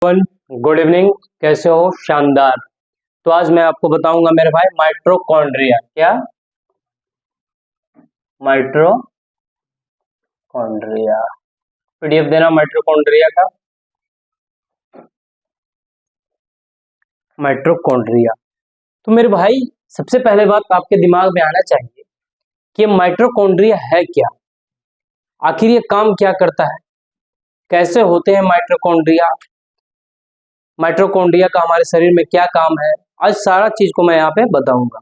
Good evening. कैसे हो? शानदार। तो आज मैं आपको बताऊंगा मेरे भाई माइटोकॉन्ड्रिया। क्या? माइटोकॉन्ड्रिया। पीडीएफ देना माइटोकॉन्ड्रिया का। माइटोकॉन्ड्रिया। तो मेरे भाई सबसे पहले बात आपके दिमाग में आना चाहिए कि माइटोकॉन्ड्रिया है क्या, आखिर ये काम क्या करता है, कैसे होते हैं माइटोकॉन्ड्रिया, माइटोकॉन्ड्रिया का हमारे शरीर में क्या काम है। आज सारा चीज को मैं यहाँ पे बताऊंगा।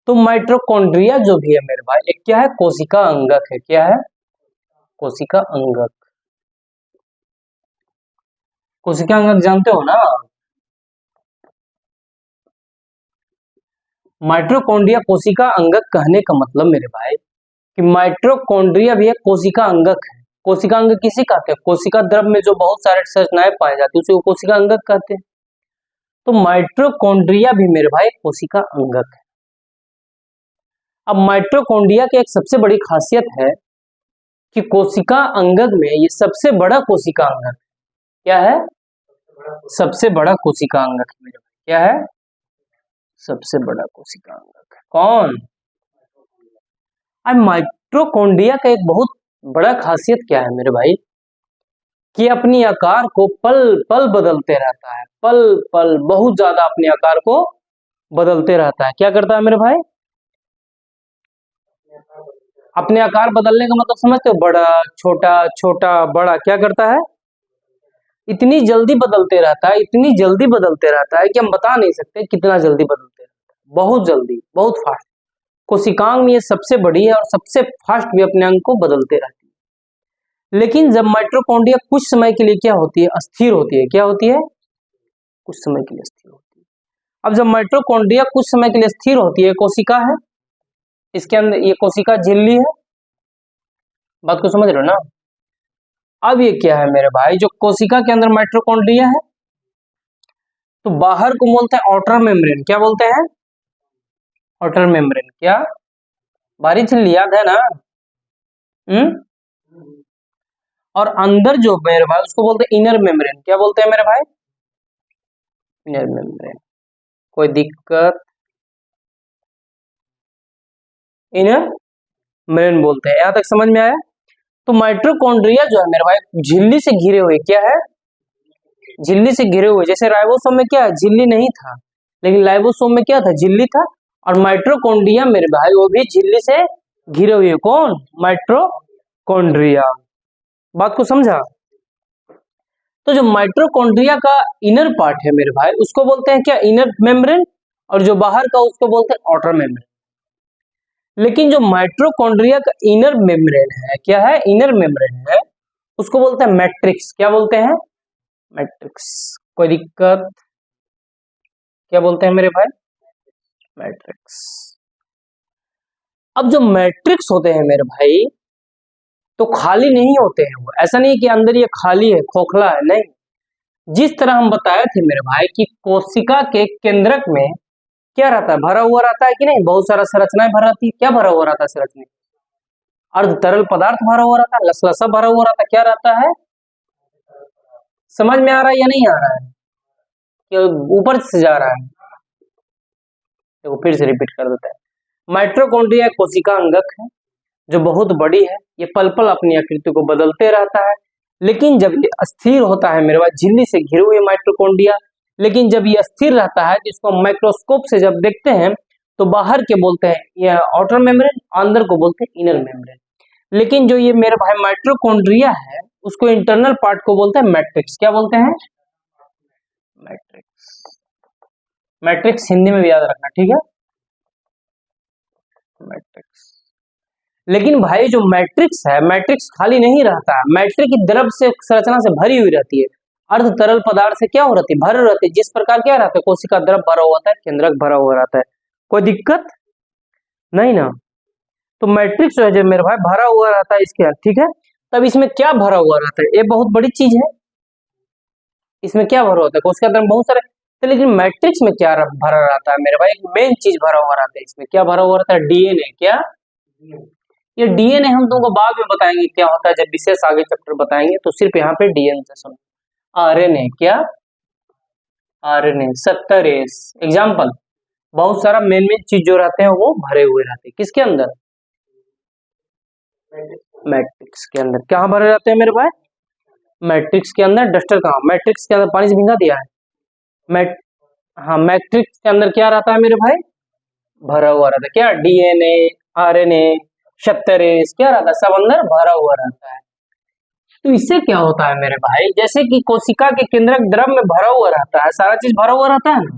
तो माइटोकॉन्ड्रिया जो भी है मेरे भाई, एक क्या है? कोशिका अंगक है। क्या है? कोशिका अंगक। कोशिका अंगक जानते हो ना? माइटोकॉन्ड्रिया कोशिका अंगक कहने का मतलब मेरे भाई कि माइटोकॉन्ड्रिया भी एक कोशिका अंगक है। कोशिका अंग किसे कहते हैं? कोशिका द्रव में जो बहुत सारे संरचनाएं पाए जाती है उसे कोशिका अंगक कहते हैं। तो माइटोकॉन्ड्रिया भी मेरे भाई कोशिका अंगक है। अब माइटोकॉन्ड्रिया की एक सबसे बड़ी खासियत है कि कोशिका अंगक में ये सबसे बड़ा कोशिका अंगक है। क्या है? सबसे बड़ा कोशिका अंगक है मेरे भाई। क्या है? सबसे बड़ा कोशिका अंगक है। कौन? अब माइटोकॉन्ड्रिया का एक बहुत बड़ा खासियत क्या है मेरे भाई कि अपनी आकार को पल पल बदलते रहता है। पल पल बहुत ज्यादा अपने आकार को बदलते रहता है। क्या करता है मेरे भाई? अपने आकार बदलने का मतलब समझते हो? बड़ा छोटा, छोटा बड़ा। क्या करता है? इतनी जल्दी बदलते रहता है, इतनी जल्दी बदलते रहता है कि हम बता नहीं सकते कितना जल्दी बदलते रहता है। बहुत जल्दी, बहुत फास्ट। कोशिकांग में ये सबसे बड़ी है और सबसे फास्ट भी अपने अंग को बदलते रहती है। लेकिन जब माइटोकॉन्ड्रिया कुछ समय के लिए क्या होती है? अस्थिर होती है। क्या होती है? कुछ समय के लिए अस्थिर होती है। अब जब माइटोकॉन्ड्रिया कुछ समय के लिए स्थिर होती है, कोशिका है, इसके अंदर ये कोशिका झिल्ली है। बात को समझ रहे हो ना? अब ये क्या है मेरे भाई? जो कोशिका के अंदर माइटोकॉन्ड्रिया है तो बाहर को बोलते हैं आउटर मेम्ब्रेन। क्या बोलते हैं? Outer membrane. क्या? बाहरी झिल्ली, याद है ना? और अंदर जो मेरे भाई उसको बोलते हैं इनर मेम्ब्रेन। क्या बोलते हैं मेरे भाई? Inner membrane. कोई दिक्कत? इनर मेम्ब्रेन बोलते हैं। यहां तक समझ में आया? तो माइटोकॉन्ड्रिया जो है मेरे भाई झिल्ली से घिरे हुए। क्या है? झिल्ली से घिरे हुए। जैसे राइबोसोम में क्या है? झिल्ली नहीं था, लेकिन लाइबोसोम में क्या था? झिल्ली था। और माइटोकॉन्ड्रिया मेरे भाई वो भी झिल्ली से घिरे हुए। कौन? माइटोकॉन्ड्रिया। बात को समझा? तो जो माइटोकॉन्ड्रिया का इनर पार्ट है मेरे भाई उसको बोलते हैं क्या? Inner membrane. और जो बाहर का उसको बोलते हैं आउटर मेम्ब्रेन। लेकिन जो माइटोकॉन्ड्रिया का इनर मेम्ब्रेन है, क्या है? इनर मेम्ब्रेन है, उसको बोलते हैं मैट्रिक्स। क्या बोलते हैं? मैट्रिक्स। कोई दिक्कत? क्या बोलते हैं मेरे भाई? मैट्रिक्स। अब जो मैट्रिक्स होते हैं मेरे भाई तो खाली नहीं होते हैं वो। ऐसा नहीं कि अंदर ये खाली है, खोखला है, नहीं। जिस तरह हम बताए थे मेरे भाई कि कोशिका के केंद्रक में क्या रहता है? भरा हुआ रहता है कि नहीं? बहुत सारा संरचनाएं भर रहती है। क्या भरा हुआ रहता है? संरचना अर्ध तरल पदार्थ भरा हुआ रहता है, लसलसा भरा हुआ रहता है। क्या रहता है? समझ में आ रहा है या नहीं आ रहा है? कि ऊपर से जा रहा है? तो फिर से रिपीट कर देता है। माइटोकॉन्ड्रिया एक कोशिका अंगक है जो बहुत बड़ी है। ये पल पल अपनी आकृति को बदलते रहता है। लेकिन जब ये अस्थिर होता है मेरे पास झिल्ली से घिरे हुए माइटोकॉन्ड्रिया, लेकिन जब ये अस्थिर रहता है तो इसको माइक्रोस्कोप से जब देखते हैं तो बाहर के बोलते हैं ये आउटर मेम्ब्रेन, अंदर को बोलते हैं इनर मेम्ब्रेन। लेकिन जो ये मेरे भाई माइटोकॉन्ड्रिया है उसको इंटरनल पार्ट को बोलते हैं मैट्रिक्स। क्या बोलते हैं? मैट्रिक्स। मैट्रिक्स हिंदी में भी याद रखना, ठीक है? मैट्रिक्स। लेकिन भाई जो मैट्रिक्स है, मैट्रिक्स खाली नहीं रहता है। मैट्रिक्स द्रव से संरचना से भरी हुई रहती है। अर्ध तरल पदार्थ से क्या हो रहती है? भर रहती है। जिस प्रकार क्या रहता है? कोशिका द्रव भरा हुआ होता है, केंद्रक भरा हुआ रहता है। कोई दिक्कत नहीं ना? तो मैट्रिक्स जो है जो मेरे भाई भरा हुआ रहता है इसके, ठीक है? तब इसमें क्या भरा हुआ रहता है? ये बहुत बड़ी चीज है। इसमें क्या भरा होता है? कोशिका द्रव बहुत सारे। तो लेकिन मैट्रिक्स में क्या भरा रहता है मेरे भाई? एक मेन चीज भरा हुआ रहता है। इसमें क्या भरा हुआ रहता है? डीएनए। क्या? ये डीएनए हम तुमको बाद में बताएंगे क्या होता है, जब विशेष आगे चैप्टर बताएंगे। तो सिर्फ यहाँ पे डीएनए से समझो। आरएनए, क्या? RNA 70 S. एग्जाम्पल, बहुत सारा मेन मेन चीज जो रहते हैं वो भरे हुए रहते हैं किसके अंदर? मैट्रिक्स के अंदर। कहाँ भरे रहते हैं मेरे भाई? मैट्रिक्स के अंदर। डस्टर कहाँ? मैट्रिक्स के अंदर पानी से भिंगा दिया है। मैट हाँ, मैट्रिक्स के अंदर क्या रहता है मेरे भाई? भरा हुआ रहता है। क्या? डीएनए, आरएनए, 70 एस, क्या रहता है? सब अंदर भरा हुआ रहता है। तो इससे क्या होता है मेरे भाई? जैसे कि कोशिका के केंद्रक द्रव में भरा हुआ रहता है, सारा चीज भरा हुआ रहता है ना,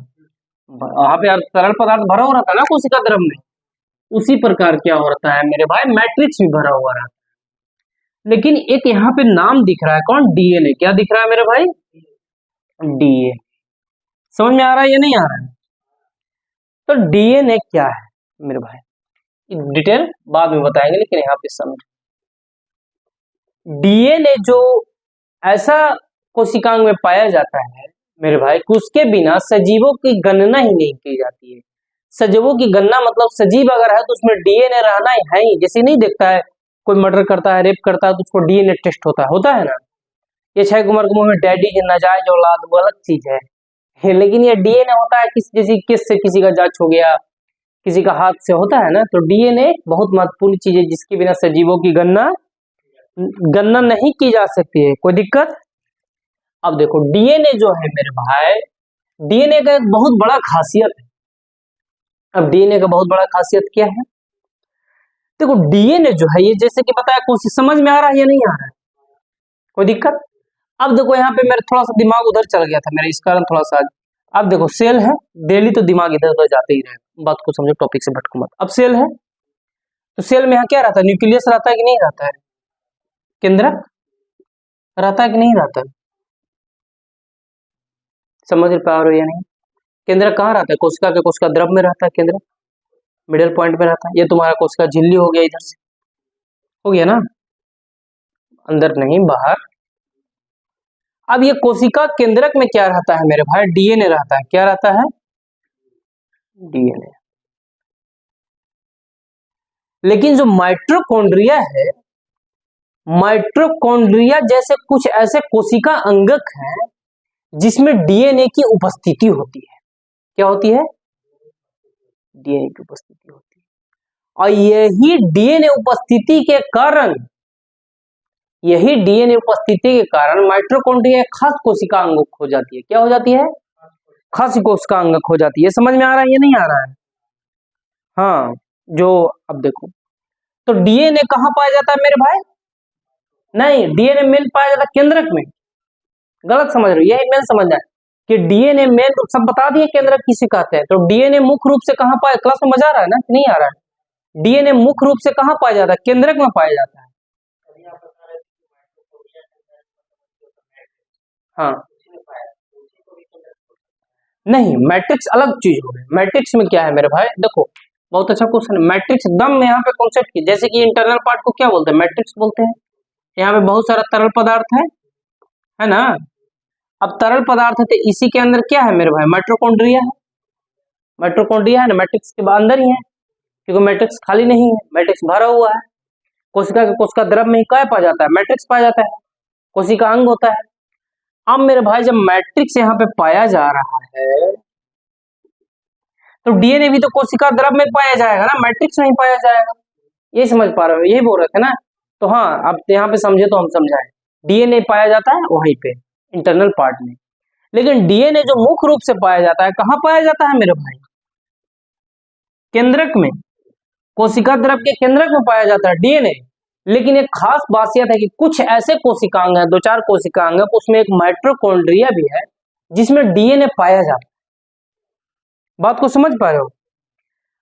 वहां पे तरल पदार्थ भरा हुआ रहता है ना कोशिका द्रव में। उसी प्रकार क्या होता है मेरे भाई? मैट्रिक्स भी भरा हुआ रहता है। लेकिन एक यहाँ पे नाम दिख रहा है, कौन? डीएनए। क्या दिख रहा है मेरे भाई? डीए। समझ में आ रहा है या नहीं आ रहा है? तो डीएनए क्या है मेरे भाई? डिटेल बाद में बताएंगे, लेकिन यहाँ पे समझ। डीएनए जो ऐसा कोशिकांग में पाया जाता है मेरे भाई कि उसके बिना सजीवों की गणना ही नहीं की जाती है। सजीवों की गणना मतलब सजीव अगर है तो उसमें डीएनए रहना है ही। जैसे नहीं देखता है कोई मर्डर करता है, रेप करता है, तो उसको डीएनए टेस्ट होता है ना। ये 6 उम्र के मुंह में डैडी की नाजायज औलाद, वो अलग चीज है। लेकिन ये डीएनए होता है जैसे किस से किसी का जांच हो गया, किसी का हाथ से होता है ना। तो डीएनए बहुत महत्वपूर्ण चीज है जिसके बिना सजीवों की गणना नहीं की जा सकती है। कोई दिक्कत? अब देखो डीएनए जो है मेरे भाई, डीएनए का एक बहुत बड़ा खासियत है। अब डीएनए का बहुत बड़ा खासियत क्या है? देखो डीएनए जो है ये जैसे कि बताया, कोशिश समझ में आ रहा है या नहीं आ रहा है? कोई दिक्कत? अब देखो यहाँ पे मेरा थोड़ा सा दिमाग उधर चल गया था मेरा, इस कारण थोड़ा सा। अब देखो सेल है, डेली तो दिमाग इधर उधर जाते ही रहेगा, बात को समझो, टॉपिक से भटको मत। अब सेल है तो सेल में यहाँ क्या रहता है? न्यूक्लियस रहता है कि नहीं रहता है? केंद्रक रहता है कि नहीं रहता है? समझ पा रहे हो या नहीं? केंद्रक कहाँ रहता है? कोशिका के कोशिका द्रव में रहता है केंद्रक, मिडिल पॉइंट में रहता है। ये तुम्हारा कोशिका झिल्ली हो गया, इधर से हो गया ना, अंदर नहीं बाहर। अब ये कोशिका केंद्रक में क्या रहता है मेरे भाई? डीएनए रहता है। क्या रहता है? डीएनए। लेकिन जो माइटोकॉन्ड्रिया है, माइटोकॉन्ड्रिया जैसे कुछ ऐसे कोशिका अंगक हैं जिसमें डीएनए की उपस्थिति होती है। क्या होती है? डीएनए की उपस्थिति होती है। और यही डीएनए उपस्थिति के कारण माइटोकॉन्ड्रिया खास कोशिका अंगक हो जाती है। क्या हो जाती है? खास कोशिका अंगक हो जाती है। समझ में आ रहा है या नहीं आ रहा है? हाँ, जो अब देखो तो डीएनए कहाँ पाया जाता है मेरे भाई? नहीं, डीएनए मेन पाया जाता है केंद्रक में। गलत समझ रहे हो, यही मेन समझना है कि डीएनए मेन सब बता दिए केंद्रक किसे कहते हैं। तो डीएनए मुख्य रूप से कहाँ पाया? क्लास में मजा आ रहा है ना कि नहीं आ रहा है? डीएनए मुख्य रूप से कहाँ पाया जाता है? केंद्रक में पाया जाता है। हाँ, नहीं, मैट्रिक्स अलग चीज हो गई। मैट्रिक्स में क्या है मेरे भाई? देखो बहुत अच्छा क्वेश्चन है। मैट्रिक्स दम में यहाँ पे कॉन्सेप्ट की, जैसे कि इंटरनल पार्ट को क्या बोलते हैं? मैट्रिक्स बोलते हैं। यहाँ पे बहुत सारा तरल पदार्थ है ना। अब तरल पदार्थ है तो इसी के अंदर क्या है मेरे भाई? माइटोकॉन्ड्रिया है। माइटोकॉन्ड्रिया है ना, मैट्रिक्स के अंदर ही है, क्योंकि मैट्रिक्स खाली नहीं है, मैट्रिक्स भरा हुआ है। कोशिका के कोशिका द्रव में ही क्या पाया जाता है? मैट्रिक्स पाया जाता है, कोशिका अंग होता है। अब मेरे भाई जब मैट्रिक्स यहाँ पे पाया जा रहा है तो डीएनए भी तो कोशिका द्रव में पाया जाएगा ना, मैट्रिक्स नहीं पाया जाएगा। ये समझ पा रहे हो? यही बोल रहे थे ना। तो हाँ, अब यहाँ पे समझे तो हम समझाएं। डीएनए पाया जाता है वहीं पे इंटरनल पार्ट में, लेकिन डीएनए जो मुख्य रूप से पाया जाता है कहाँ पाया जाता है मेरे भाई? केंद्रक में, कोशिका द्रव के केंद्रक में पाया जाता है डीएनए। लेकिन एक खास बासियत है कि कुछ ऐसे कोशिकांग हैं, 2-4 कोशिकांग है, उसमें एक माइटोकॉन्ड्रिया भी है जिसमें डीएनए पाया जाता है। बात को समझ पा रहे हो?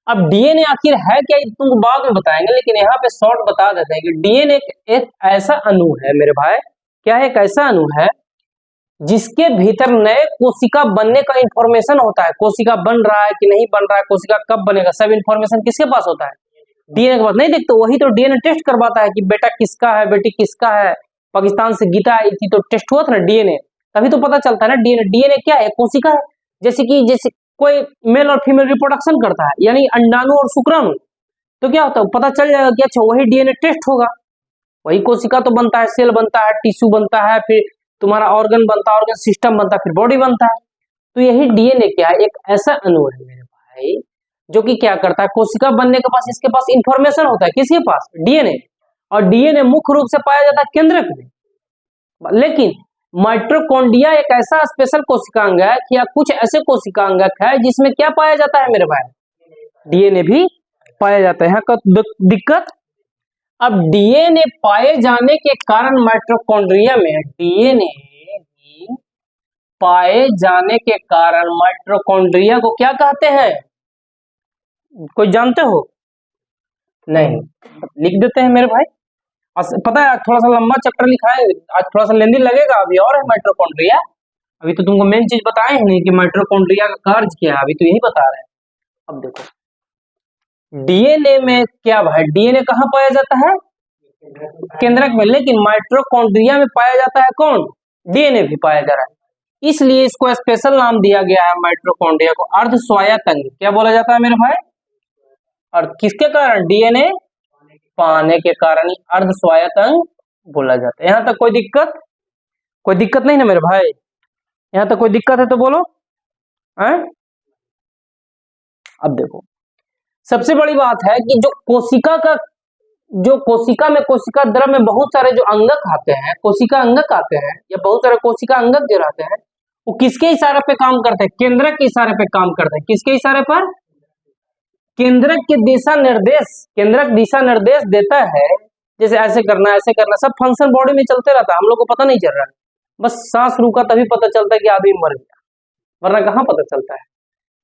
अब डीएनए आखिर है क्या, तुमको बाद में बताएंगे, लेकिन यहाँ पे शॉर्ट बता देते हैं कि डीएनए एक ऐसा अणु है मेरे भाई। क्या है? एक ऐसा अणु है जिसके भीतर नए कोशिका बनने का इंफॉर्मेशन होता है। कोशिका बन रहा है कि नहीं बन रहा है, कोशिका कब बनेगा, सब इंफॉर्मेशन किसके पास होता है? डीएनए के पास। नहीं देखते, वही तो डीएनए टेस्ट करवाता है कि बेटा किसका है, बेटी किसका है। पाकिस्तान से गीता आई थी तो टेस्ट हुआ था ना डीएनए, तभी तो पता चलता है ना डीएनए। डीएनए क्या है? कोशिका है। जैसे कोई मेल और फीमेल रिप्रोडक्शन करता है, यानी अंडाणु और शुक्राणु, तो क्या होता है? पता चल जाएगा कि अच्छा वही डीएनए टेस्ट होगा। वही कोशिका तो बनता है, सेल बनता है, टिश्यू बनता है, फिर तुम्हारा ऑर्गन बनता है, ऑर्गन सिस्टम बनता है, फिर बॉडी बनता है। तो यही डीएनए क्या है, एक ऐसा अणु है मेरे भाई जो कि क्या करता है, कोशिका बनने के पास इसके पास इंफॉर्मेशन होता है, किसके पास, डीएनए। और डीएनए मुख्य रूप से पाया जाता है केंद्रक में। लेकिन माइटोकॉन्ड्रिया एक ऐसा स्पेशल कोशिकांग है या कुछ ऐसे कोशिकांगक है जिसमें क्या पाया जाता है मेरे भाई, डीएनए भी पाया जाता है। यहाँ का दिक्कत, अब डीएनए पाए जाने के कारण माइटोकॉन्ड्रिया में डीएनए पाए जाने के कारण माइटोकॉन्ड्रिया को क्या कहते हैं, कोई जानते हो? नहीं, लिख देते हैं मेरे भाई। पता है आज थोड़ा सा लंबा चैप्टर लिखा है, आज थोड़ा सा लेंदी लगेगा, अभी और है माइटोकॉन्ड्रिया। अभी तो तुमको मेन चीज बताए हैं नहीं कि माइटोकॉन्ड्रिया का कार्य क्या है, अभी तो यही बता रहे हैं। अब देखो डीएनए में क्या भाई, डीएनए कहाँ पाया जाता है, केंद्रक में। लेकिन माइटोकॉन्ड्रिया में पाया जाता है कौन, डीएनए भी पाया जा रहा है। इसलिए इसको स्पेशल नाम दिया गया है माइटोकॉन्ड्रिया को, अर्ध स्वायत्त अंग। क्या बोला जाता है मेरे भाई, और किसके कारण, डीएनए पाने के कारण अर्ध स्वायत्त अंग बोला जाता है। यहां तक कोई दिक्कत, कोई दिक्कत नहीं ना मेरे भाई? यहां तक कोई दिक्कत है तो बोलो है? अब देखो सबसे बड़ी बात है कि जो कोशिका में, कोशिका द्रव में बहुत सारे जो अंगक आते हैं, कोशिका अंगक आते हैं, या बहुत सारे कोशिका अंगक जो रहते हैं, वो किसके इशारे पे काम करते हैं, केंद्रक के इशारे पे काम करते हैं। किसके इशारे पर, केंद्रक के दिशा निर्देश, केंद्रक दिशा निर्देश देता है, जैसे ऐसे करना ऐसे करना, सब फंक्शन बॉडी में चलते रहता है, हम लोग को पता नहीं चल रहा है। बस सांस रुका तभी पता चलता है कि आदमी मर गया, वरना कहाँ पता चलता है।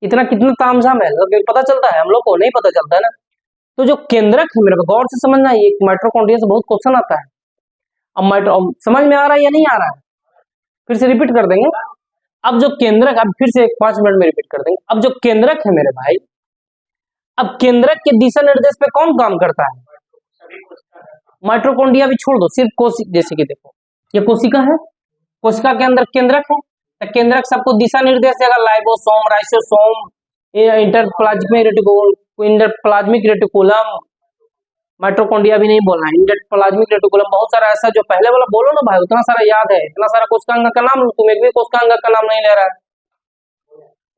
इतना कितना तामझाम है, पता चलता है, हम लोग को नहीं पता चलता है ना। तो जो केंद्रक है मेरे को गौर से समझना, ये माइटोकॉन्ड्रिया से बहुत क्वेश्चन आता है। अब समझ में आ रहा है या नहीं आ रहा है, फिर से रिपीट कर देंगे। अब जो केंद्रक, अब फिर से 5 मिनट में रिपीट कर देंगे। अब जो केंद्रक है मेरे भाई, अब केंद्रक के दिशा निर्देश पे कौन काम करता है, माइटोकॉन्ड्रिया भी छोड़ दो, सिर्फ कोशिका। जैसे कि देखो ये कोशिका है, कोशिका के अंदर केंद्रक है, तो केंद्रक सबको दिशा निर्देश देगा, लाइबोसोम, राइसोसोम, इंटरप्लाज्मिक रेटिकुलम, माइटोकॉन्ड्रिया भी नहीं बोलना है, इंटरप्लाज्मिक रेटिकुलम, बहुत सारा ऐसा, जो पहले वाला बोलो ना भाई, उतना सारा याद है, इतना सारा कोशिकांग का नाम, तुम एक भी कोशिकांग का नाम नहीं ले रहा है,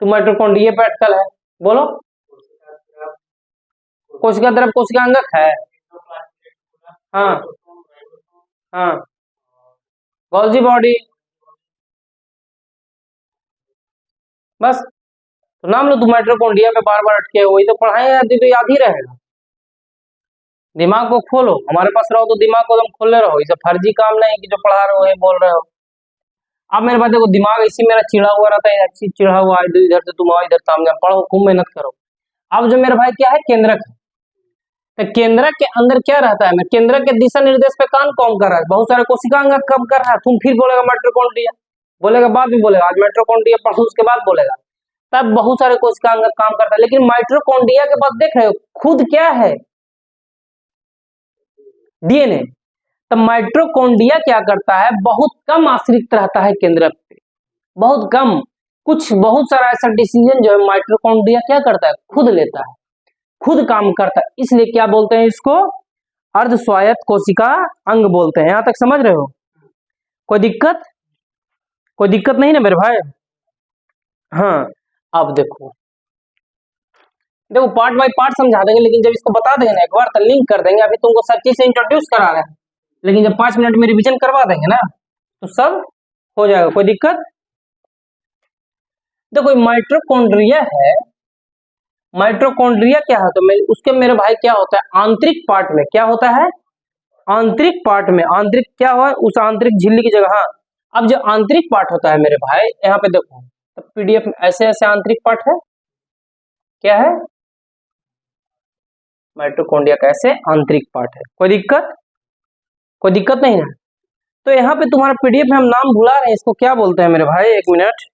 तुम माइटोकॉन्ड्रिया पे अटकल है। बोलो, कोशिका द्रव कोशिकांगक है, हाँ हाँ, गोल्जी बॉडी, बस तो नाम लो। तुम माइटोकॉन्ड्रिया पे बार बार अटके हो, वही तो पढ़ाए हैं, तो याद ही रहेगा। दिमाग को खोलो, हमारे पास रहो तो दिमाग को तुम खोले रहो, इसे फर्जी काम नहीं कि जो पढ़ा रहे हो ये बोल रहे हो। अब मेरे पास देखो, दिमाग इसी मेरा चिढ़ा हुआ रहता है, अच्छी चिढ़ा हुआ, इधर से तुम आओ, इधर सामने पढ़ो, खूब मेहनत करो। अब जो मेरे भाई क्या है, केंद्रक है, तो केंद्रक के अंदर क्या रहता है, मैं केंद्रक के दिशा निर्देश पे काम कौन कर रहा है, बहुत सारे कोशिकांग कब कर रहा है, तुम फिर बोलेगा माइटोकॉन्ड्रिया, बोलेगा बाद में बोलेगा, आज माइटोकॉन्ड्रिया पढ़ो उसके बाद बोलेगा, तब बहुत सारे कोशिकांग काम करता है। लेकिन माइटोकॉन्ड्रिया के पास देख रहे हो खुद क्या है, डीएनए। तो माइटोकॉन्ड्रिया क्या करता है, बहुत कम आश्रित रहता है केंद्रक पे, बहुत कम, कुछ बहुत सारा ऐसा डिसीजन जो है माइटोकॉन्ड्रिया क्या करता है, खुद लेता है, खुद काम करता है, इसलिए क्या बोलते हैं इसको, अर्ध स्वायत्त कोशिका अंग बोलते हैं। यहां तक समझ रहे हो, कोई दिक्कत, कोई दिक्कत नहीं ना मेरे भाई? हाँ, अब देखो पार्ट बाय पार्ट समझा देंगे, लेकिन जब इसको बता देंगे ना एक बार, तो लिंक कर देंगे। अभी तुमको सब चीज से इंट्रोड्यूस करा रहे हैं, लेकिन जब 5 मिनट में रिवीजन करवा देंगे ना, तो सब हो जाएगा, कोई दिक्कत। देखो माइटोकॉन्ड्रिया है, माइटोकॉन्ड्रिया क्या होता है, उसके मेरे भाई क्या होता है, आंतरिक पार्ट में क्या होता है, आंतरिक पार्ट में, आंतरिक क्या हुआ, उस आंतरिक झिल्ली की जगह। हाँ, अब जो आंतरिक पार्ट होता है मेरे भाई, यहाँ पे देखो तो पीडीएफ में ऐसे ऐसे आंतरिक पार्ट है, क्या है, माइटोकॉन्ड्रिया का ऐसे आंतरिक पार्ट है, कोई दिक्कत, कोई दिक्कत नहीं है। तो यहाँ पे तुम्हारा पीडीएफ में हम नाम भुला रहे हैं, इसको क्या बोलते हैं मेरे भाई, एक मिनट,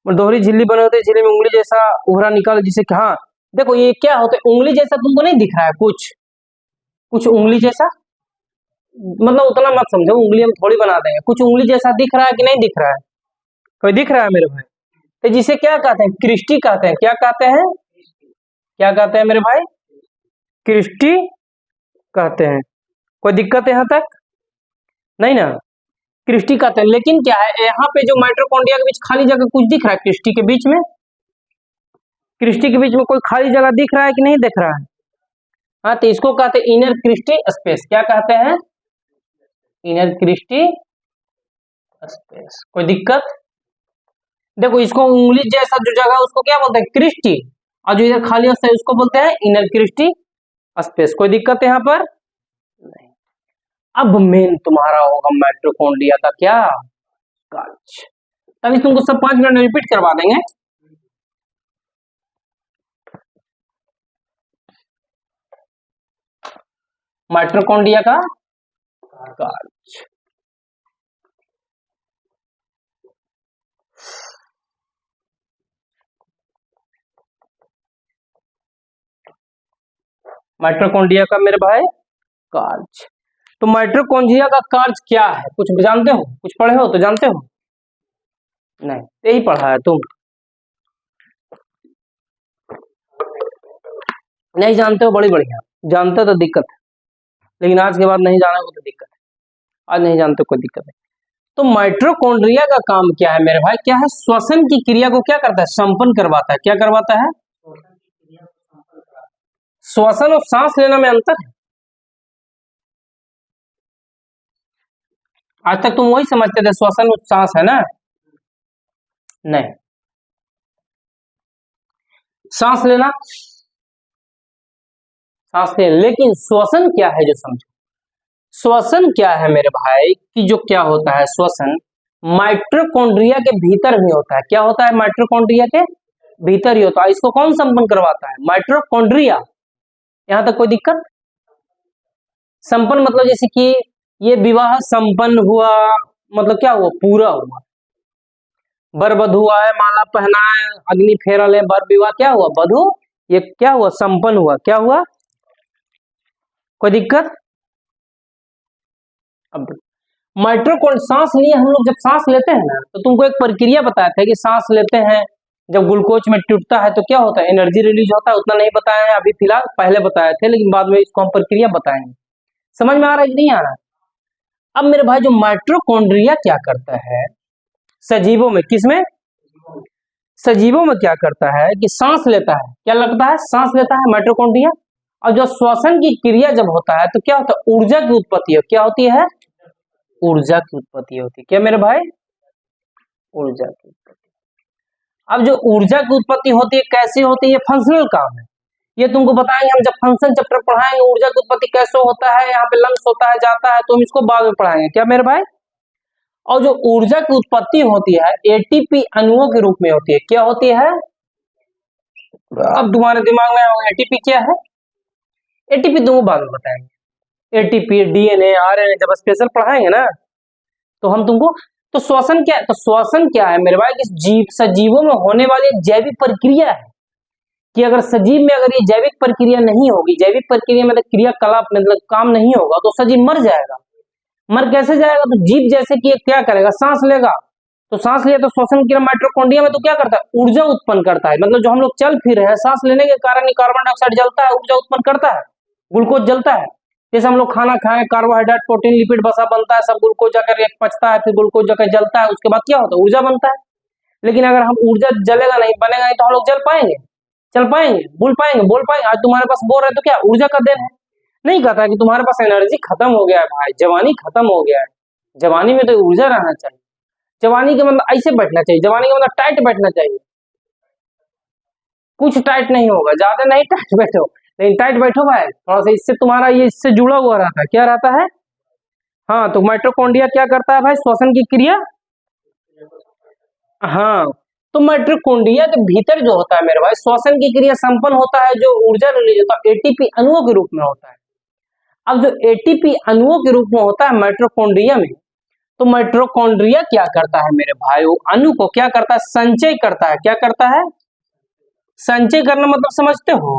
दोहरी झिल्ली बने होते हैं, झिल्ली में उंगली जैसा उभरा निकाल, जिसे, हाँ देखो ये क्या होता है, उंगली जैसा तुमको नहीं दिख रहा है, कुछ कुछ उंगली जैसा, मतलब उतना मत समझो, उंगली हम थोड़ी बना देंगे, कुछ उंगली जैसा दिख रहा है कि नहीं दिख रहा है, कोई दिख रहा है मेरे भाई? तो जिसे क्या कहते हैं, क्रिस्टी कहते हैं, क्या कहते हैं, क्या कहते हैं मेरे भाई, क्रिस्टी कहते हैं। कोई दिक्कत है यहाँ तक नहीं ना? क्रिस्टी कहते हैं। लेकिन क्या है, यहाँ पे जो माइटोकॉन्ड्रिया के बीच खाली जगह कुछ दिख रहा है क्रिस्टी के बीच में? क्रिस्टी के बीच में कोई खाली जगह दिख रहा है कि नहीं दिख रहा है? हाँ, तो इसको कहते हैं इनर क्रिस्टी स्पेस। क्या कहते हैं? इनर क्रिस्टी स्पेस। कोई दिक्कत? देखो, इसको उंगली जैसा जो जगह है उसको क्या बोलते हैं? क्रिस्टी। और जो इधर खाली है उसको बोलते हैं इनर क्रिस्टी स्पेस। कोई दिक्कत यहाँ पर नहीं। अब मेन तुम्हारा होगा माइटोकॉन्ड्रिया का क्या कार्य। तभी तुमको सब 5 मिनट में रिपीट करवा देंगे। माइटोकॉन्ड्रिया का कार्य। माइटोकॉन्ड्रिया का मेरे भाई कार्य। तो माइटोकॉन्ड्रिया का कार्य क्या है? कुछ जानते हो? कुछ पढ़े हो तो जानते हो? नहीं, यही पढ़ा है तुम, नहीं जानते हो? बड़ी बढ़िया। जानते तो दिक्कत है, लेकिन आज के बाद नहीं जानोगे तो दिक्कत है। आज नहीं जानते कोई दिक्कत है। तो माइटोकॉन्ड्रिया का काम क्या है मेरे भाई? क्या है? श्वसन की क्रिया को क्या करता है? संपन्न करवाता है। क्या करवाता है? श्वसन और सांस लेना में अंतर है। आज तक तुम वही समझते थे श्वसन और सांस है ना? नहीं, सांस लेना, सांस लेना। लेकिन श्वसन क्या है जो समझो। श्वसन क्या है मेरे भाई? कि जो क्या होता है श्वसन माइटोकॉन्ड्रिया के भीतर ही होता है। क्या होता है? माइटोकॉन्ड्रिया के भीतर ही होता है। इसको कौन संपन्न करवाता है? माइटोकॉन्ड्रिया। यहां तक कोई दिक्कत? संपन्न मतलब जैसे कि ये विवाह संपन्न हुआ, मतलब क्या हुआ? पूरा हुआ। वर वधु आए, माला पहनाए, अग्नि फेरा ले, वर विवाह क्या हुआ? वधु, ये क्या हुआ? संपन्न हुआ। क्या हुआ? कोई दिक्कत? अब माइटोकॉन्ड्रिया सांस लिए हम लोग जब सांस लेते हैं ना, तो तुमको एक प्रक्रिया बताया था कि सांस लेते हैं जब ग्लूकोज में टूटता है तो क्या होता है? एनर्जी रिलीज होता है। उतना नहीं बताया है अभी फिलहाल, पहले बताए थे, लेकिन बाद में इसको हम प्रक्रिया बताएंगे। समझ में आ रहा है कि नहीं आ रहा? अब मेरे भाई जो माइटोकॉन्ड्रिया क्या करता है सजीवों में, किसमें? सजीवों में क्या करता है कि सांस लेता है। क्या लगता है? सांस लेता है माइटोकॉन्ड्रिया। और जो श्वसन की क्रिया जब होता है तो क्या होता है? ऊर्जा की उत्पत्ति हो। क्या होती है? ऊर्जा की उत्पत्ति होती है। क्या मेरे भाई? ऊर्जा की उत्पत्ति। अब जो ऊर्जा की उत्पत्ति होती है कैसी होती है? फंक्शनल काम है। ये तुमको बताएंगे हम जब फंक्शन चैप्टर पढ़ाएंगे। ऊर्जा की उत्पत्ति कैसे होता है, यहाँ पे लंग्स होता है, जाता है, तो हम इसको बाद में पढ़ाएंगे। क्या मेरे भाई? और जो ऊर्जा की उत्पत्ति होती है एटीपी अणुओं के रूप में होती है। क्या होती है? अब तुम्हारे दिमाग में एटीपी क्या है? एटीपी तुमको बाद में बताएंगे। एटीपी, डीएनए, आरएनए जब स्पेशल पढ़ाएंगे ना तो हम तुमको। तो श्वसन क्या? तो श्वसन क्या है मेरे भाई? कि जीव सजीवों में होने वाली एक जैविक प्रक्रिया है कि अगर सजीव में अगर ये जैविक प्रक्रिया नहीं होगी, जैविक प्रक्रिया मतलब क्रियाकलाप मतलब काम नहीं होगा, तो सजीव मर जाएगा। मर कैसे जाएगा? तो जीव जैसे कि क्या करेगा? सांस लेगा। तो सांस लिया तो श्वसन क्रिया माइटोकॉन्ड्रिया में तो क्या करता है? ऊर्जा उत्पन्न करता है। मतलब जो हम लोग चल फिर रहे हैं सांस लेने के कारण ही कार्बन डाइऑक्साइड जलता है, ऊर्जा उत्पन्न करता है, ग्लूकोज जलता है। जैसे हम लोग खाना खाएं, कार्बोहाइड्रेट, प्रोटीन, लिपिड बसा बनता है, सब ग्लूकोज जाकर पचता है, फिर ग्लूकोज जाकर जलता है, उसके बाद क्या होता है? ऊर्जा बनता है। लेकिन अगर हम ऊर्जा जलेगा नहीं, बनेगा नहीं, तो हम लोग जल पाएंगे? चल पाएंगे? बोल पाएंगे? बोल पाएंगे? आज तुम्हारे पास बोल रहे तो क्या ऊर्जा का देन है? नहीं कहता कि तुम्हारे पास एनर्जी खत्म हो गया है भाई, जवानी खत्म हो गया है। जवानी में तो ऊर्जा रहना चाहिए। जवानी का मतलब ऐसे बैठना चाहिए, जवानी का मतलब टाइट बैठना चाहिए। कुछ टाइट नहीं होगा, ज्यादा नहीं टाइट बैठो, लेकिन टाइट बैठो भाई थोड़ा सा। इससे तुम्हारा ये इससे जुड़ा हुआ रहता है। क्या रहता है? हाँ, तो माइटोकॉन्ड्रिया क्या करता है भाई? श्वसन की क्रिया। हाँ, तो माइटोकॉन्ड्रिया के भीतर जो होता है मेरे भाई श्वसन की क्रिया संपन्न होता है। जो ऊर्जा रिलीज होता है एटीपी अणुओं के रूप में होता है। अब जो एटीपी अणुओं के रूप में होता है माइटोकॉन्ड्रिया में, तो माइटोकॉन्ड्रिया क्या करता है मेरे भाई? वो अणु को क्या करता है? संचय करता है। क्या करता है? संचय करना मतलब समझते हो?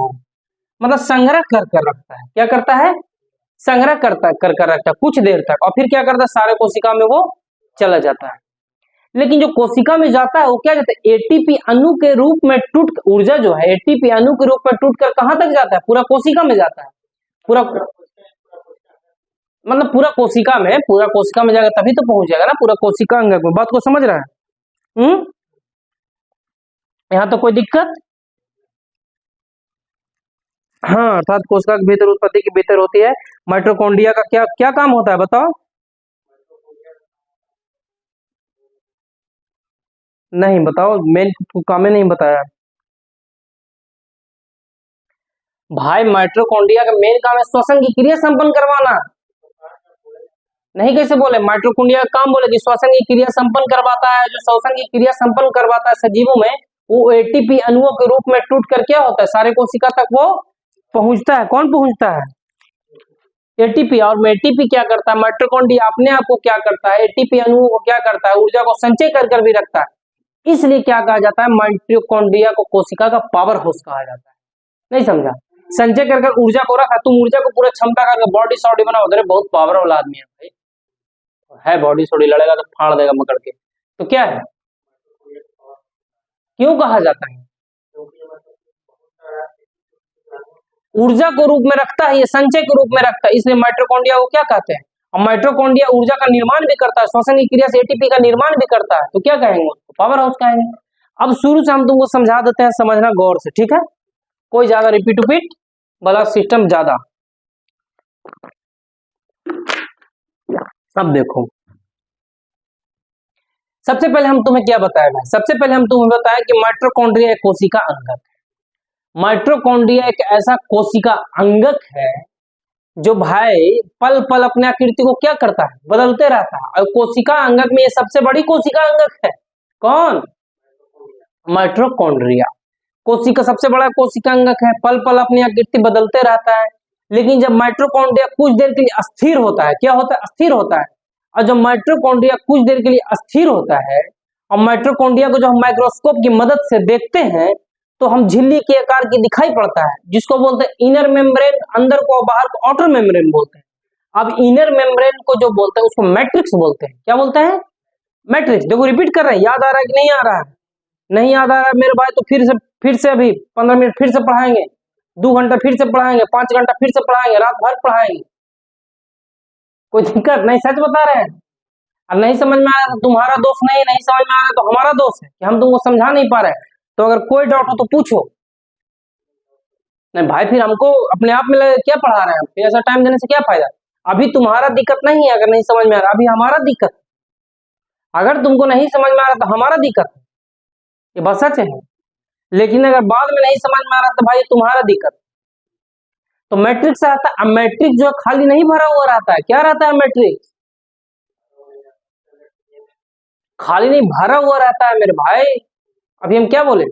मतलब संग्रह कर कर रखता है। क्या करता है? संग्रह करता कर कर रखता है कुछ देर तक, और फिर क्या करता है? सारे कोशिका में वो चला जाता है। लेकिन जो कोशिका में जाता है वो क्या जाता है? एटीपी अणु के रूप में टूट, ऊर्जा जो है एटीपी अणु के रूप में टूट कर कहां तक जाता है? पूरा कोशिका में जाता है। पूरा मतलब पूरा कोशिका में जाएगा तभी तो पहुंच जाएगा ना, पूरा कोशिका अंगक में। बात को समझ रहा है? यहाँ तो कोई दिक्कत? हाँ, अर्थात कोशिका के भीतर उत्पत्ति के भीतर होती है। माइटोकॉन्ड्रिया का क्या क्या काम होता है बताओ? नहीं बताओ, मेन काम ही नहीं बताया भाई। माइटोकॉन्ड्रिया का मेन काम है श्वसन की क्रिया संपन्न करवाना। नहीं कैसे बोले? माइटोकॉन्ड्रिया का काम बोले कि श्वसन की क्रिया संपन्न करवाता है। जो श्वसन की क्रिया संपन्न करवाता है सजीवों में, वो एटीपी अणुओं के रूप में टूट कर क्या होता है, सारे कोशिका तक वो पहुंचता है। कौन पहुंचता है? एटीपी। और एटीपी क्या करता है? माइटोकॉन्ड्रिया अपने आप को क्या करता है? एटीपी अणुओं को क्या करता है? ऊर्जा को संचय कर भी रखता है। इसलिए क्या कहा जाता है? माइटोकॉन्ड्रिया को कोशिका का पावर हाउस कहा जाता है। नहीं समझा? संचय कर ऊर्जा को रखा, तुम ऊर्जा को पूरा क्षमता करके बॉडी सॉडी बना, उधर बहुत पावर वाला आदमी है भाई, है बॉडी सॉडी, लड़ेगा तो फाड़ देगा मकड़ के। तो क्या है, क्यों कहा जाता है? ऊर्जा को रूप में रखता है, ये संचय के रूप में रखता है, इसलिए माइटोकॉन्ड्रिया को क्या कहते हैं? और माइटोकॉन्ड्रिया ऊर्जा का निर्माण भी करता है, श्वसन की क्रिया से एटीपी का निर्माण भी करता है, तो क्या कहेंगे उसको? पावर हाउस कहेंगे। अब शुरू से हम तुमको समझा देते हैं, समझना गौर से, ठीक है? कोई ज्यादा रिपीट वाला सिस्टम ज्यादा। अब देखो, सबसे पहले हम तुम्हें क्या बताया भाई? सबसे पहले हम तुम्हें बताया कि माइटोकॉन्ड्रिया एक कोशिका अंगक है। माइटोकॉन्ड्रिया एक ऐसा कोशिका अंगक है जो भाई पल पल अपने आकृति को क्या करता है? बदलते रहता है। और कोशिका अंगक में ये सबसे बड़ी कोशिका अंगक है। कौन? माइटोकॉन्ड्रिया कोशिका सबसे बड़ा कोशिका अंगक है, पल पल अपनी आकृति बदलते रहता है। लेकिन जब माइटोकॉन्ड्रिया कुछ देर के लिए अस्थिर होता है, क्या होता है? अस्थिर होता है। और जब माइटोकॉन्ड्रिया कुछ देर के लिए अस्थिर होता है, और माइटोकॉन्ड्रिया को जब हम माइक्रोस्कोप की मदद से देखते हैं तो हम झिल्ली के आकार की दिखाई पड़ता है, जिसको बोलते हैं इनर मेम्ब्रेन, अंदर को, बाहर को आउटर मेम्ब्रेन बोलते हैं। अब इनर मेम्ब्रेन को जो बोलते हैं उसको मैट्रिक्स बोलते हैं। क्या बोलते हैं? मैट्रिक्स। देखो रिपीट कर रहे हैं, याद आ रहा है कि नहीं आ रहा है? नहीं याद आ रहा है मेरे भाई तो फिर से अभी 15 मिनट फिर से पढ़ाएंगे, 2 घंटा फिर से पढ़ाएंगे, 5 घंटा फिर से पढ़ाएंगे, रात भर पढ़ाएंगे। कोई दिक्कत नहीं, सच बता रहे हैं। और नहीं समझ में आ रहा तो तुम्हारा दोष नहीं, नहीं समझ में आ रहा तो हमारा दोष है कि हम तुमको समझा नहीं पा रहे। तो अगर कोई डाउट हो तो पूछो। नहीं भाई, फिर हमको अपने आप में क्या पढ़ा रहे हैं, फिर ऐसा टाइम देने से क्या फायदा? अभी तुम्हारा दिक्कत नहीं है अगर नहीं समझ में आ रहा, अभी हमारा दिक्कत। अगर तुमको नहीं समझ में आ रहा तो हमारा दिक्कत है, ये बात सच है। लेकिन अगर बाद में नहीं समझ में आ रहा तो भाई तुम्हारा दिक्कत। तो मैट्रिक्स आता है। अब मैट्रिक्स जो है खाली नहीं भरा हुआ रहता है। क्या रहता है मैट्रिक्स? खाली नहीं, भरा हुआ रहता है मेरे भाई। अभी हम क्या बोले?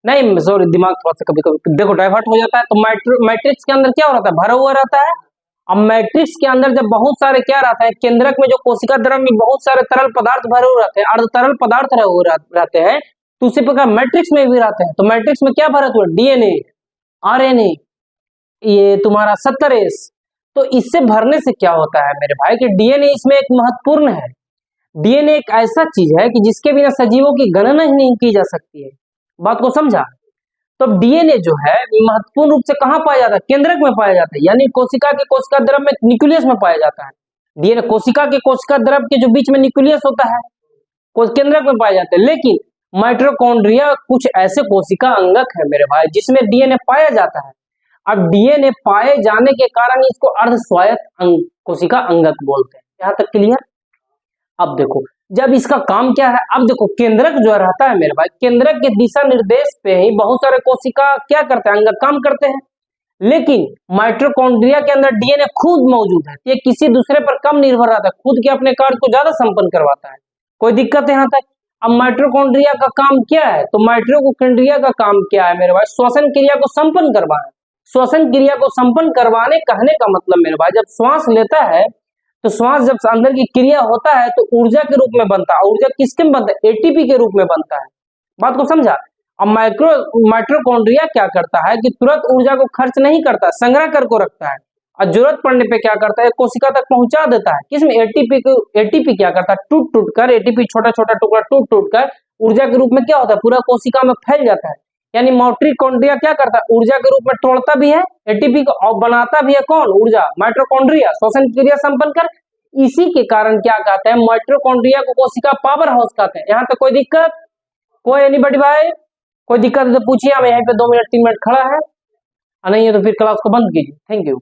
नहीं सॉरी, दिमाग थोड़ा सा कभी कभी देखो डाइवर्ट हो जाता है। तो मैट्रिक्स के अंदर क्या हो रहता है? भरा हुआ रहता है। अब मैट्रिक्स के अंदर जब बहुत सारे क्या रहता है, केंद्रक में जो कोशिका द्रव में बहुत सारे तरल पदार्थ भरे हुए रहते हैं, अर्ध तरल पदार्थ रहते हैं, तो उसी प्रकार मैट्रिक्स में भी रहते हैं। तो मैट्रिक्स में क्या भरा हुआ? डीएनए, आरएनए, ये तुम्हारा 70S। तो इससे भरने से क्या होता है मेरे भाई कि डीएनए इसमें एक महत्वपूर्ण है। डीएनए एक ऐसा चीज है कि जिसके बिना सजीवों की गणना ही नहीं की जा सकती है। बात को समझा? तो डीएनए जो है महत्वपूर्ण रूप से कहाँ पाया जाता है? केंद्रक में पाया जाता है, यानी कोशिका के कोशिका द्रव में न्यूक्लियस में पाया जाता है। डीएनए कोशिका के कोशिका द्रव के जो बीच में न्यूक्लियस होता है, केंद्रक में पाया जाता है। लेकिन माइटोकॉन्ड्रिया कुछ ऐसे कोशिका अंगक है मेरे भाई जिसमें डीएनए पाया जाता है। अब डीएनए पाए जाने के कारण इसको अर्ध स्वायत्त कोशिका अंगक बोलते हैं। यहाँ तक क्लियर? अब देखो जब इसका काम क्या है, अब देखो केंद्रक जो रहता है मेरे भाई, केंद्रक के दिशा निर्देश पे ही बहुत सारे कोशिका क्या करते हैं? अंगक काम करते हैं। लेकिन माइटोकॉन्ड्रिया के अंदर डीएनए खुद मौजूद है, ये किसी दूसरे पर कम निर्भर रहता है, खुद के अपने कार्य को ज्यादा संपन्न करवाता है। कोई दिक्कत है यहाँ तक? अब माइटोकॉन्ड्रिया का काम क्या है? तो माइटोकॉन्ड्रिया का काम क्या है मेरे भाई? श्वसन क्रिया को संपन्न करवाना। श्वसन क्रिया को संपन्न करवाने कहने का मतलब मेरे भाई, जब श्वास लेता है तो श्वास जब अंदर की क्रिया होता है तो ऊर्जा के रूप में बनता है। ऊर्जा किसके में बनता है? एटीपी के रूप में बनता है। बात को समझा? अब माइटोकॉन्ड्रिया क्या करता है कि तुरंत ऊर्जा को खर्च नहीं करता, संग्रह करके रखता है, और जरूरत पड़ने पे क्या करता है? कोशिका तक पहुंचा देता है। किसमें? एटीपी को। एटीपी क्या करता है? टूट टूट कर, एटीपी छोटा छोटा टुकड़ा टूट टूट कर ऊर्जा के रूप में क्या होता है? पूरा कोशिका में फैल जाता है। यानी माइटोकॉन्ड्रिया क्या करता है, ऊर्जा के रूप में तोड़ता भी है एटीपी को और बनाता भी है कौन, ऊर्जा, माइटोकॉन्ड्रिया श्वसन क्रिया संपन्न कर। इसी के कारण क्या कहते हैं, माइटोकॉन्ड्रिया को कोशिका पावर हाउस कहते हैं। यहाँ तक कोई दिक्कत, कोई एनीबॉडी भाई, कोई दिक्कत है तो पूछिए, हम यहाँ पे 2 मिनट 3 मिनट खड़ा है, नहीं है तो फिर क्लास को बंद कीजिए। Thank you.